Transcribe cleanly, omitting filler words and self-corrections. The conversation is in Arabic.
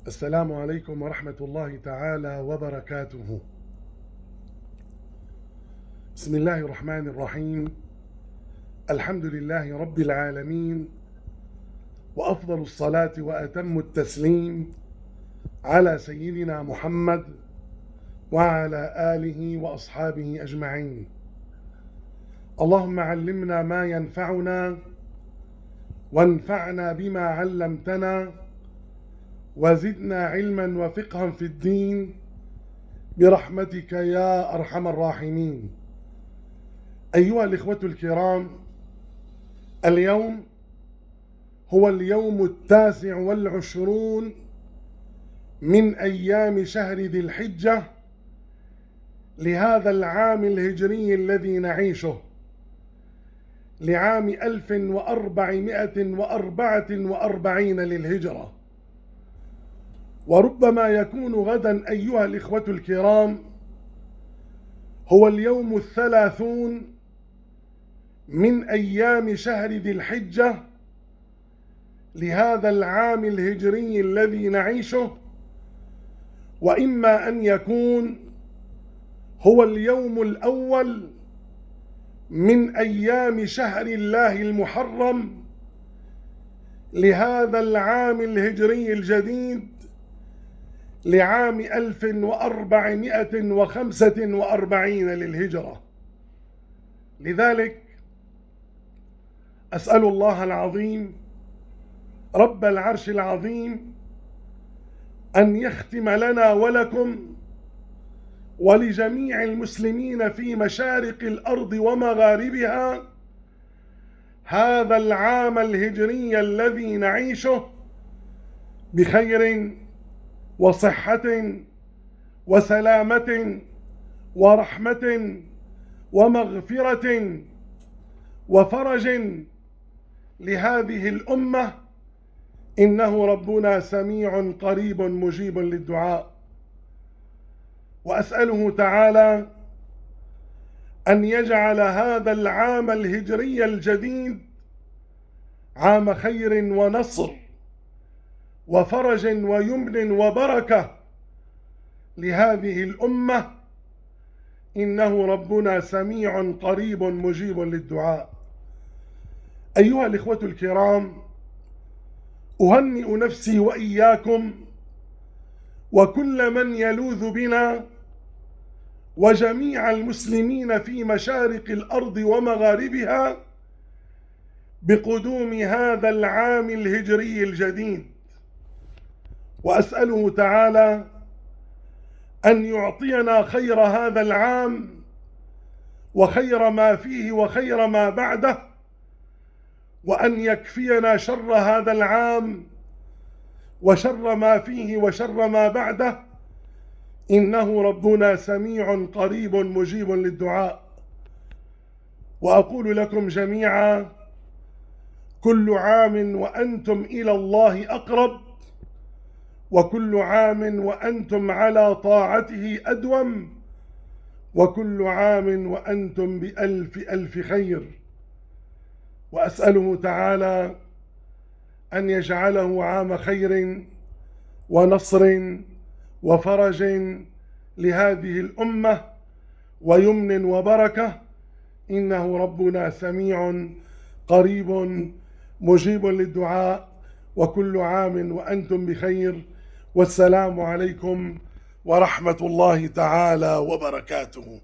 السلام عليكم ورحمة الله تعالى وبركاته. بسم الله الرحمن الرحيم. الحمد لله رب العالمين، وأفضل الصلاة وأتم التسليم على سيدنا محمد وعلى آله وأصحابه أجمعين. اللهم علمنا ما ينفعنا وانفعنا بما علمتنا وزدنا علما وفقها في الدين برحمتك يا أرحم الراحمين. أيها الإخوة الكرام، اليوم هو اليوم 29 من أيام شهر ذي الحجة لهذا العام الهجري الذي نعيشه، لعام 1444 للهجرة. وربما يكون غدا أيها الإخوة الكرام هو اليوم 30 من أيام شهر ذي الحجة لهذا العام الهجري الذي نعيشه، وإما أن يكون هو اليوم الأول من أيام شهر الله المحرم لهذا العام الهجري الجديد، لعام 1445 للهجرة. لذلك أسأل الله العظيم رب العرش العظيم أن يختم لنا ولكم ولجميع المسلمين في مشارق الأرض ومغاربها هذا العام الهجري الذي نعيشه بخير وصحة وسلامة ورحمة ومغفرة وفرج لهذه الأمة، إنه ربنا سميع قريب مجيب للدعاء. وأسأله تعالى أن يجعل هذا العام الهجري الجديد عام خير ونصر وفرج ويمن وبركة لهذه الأمة، إنه ربنا سميع قريب مجيب للدعاء. أيها الإخوة الكرام، أهنئ نفسي وإياكم وكل من يلوذ بنا وجميع المسلمين في مشارق الأرض ومغاربها بقدوم هذا العام الهجري الجديد، وأسأله تعالى أن يعطينا خير هذا العام وخير ما فيه وخير ما بعده، وأن يكفينا شر هذا العام وشر ما فيه وشر ما بعده، إنه ربنا سميع قريب مجيب للدعاء. وأقول لكم جميعا: كل عام وأنتم إلى الله أقرب، وكل عام وأنتم على طاعته أدوم، وكل عام وأنتم بألف ألف خير. وأسأله تعالى أن يجعله عام خير ونصر وفرج لهذه الأمة ويمن وبركة، إنه ربنا سميع قريب مجيب للدعاء. وكل عام وأنتم بخير، والسلام عليكم ورحمة الله تعالى وبركاته.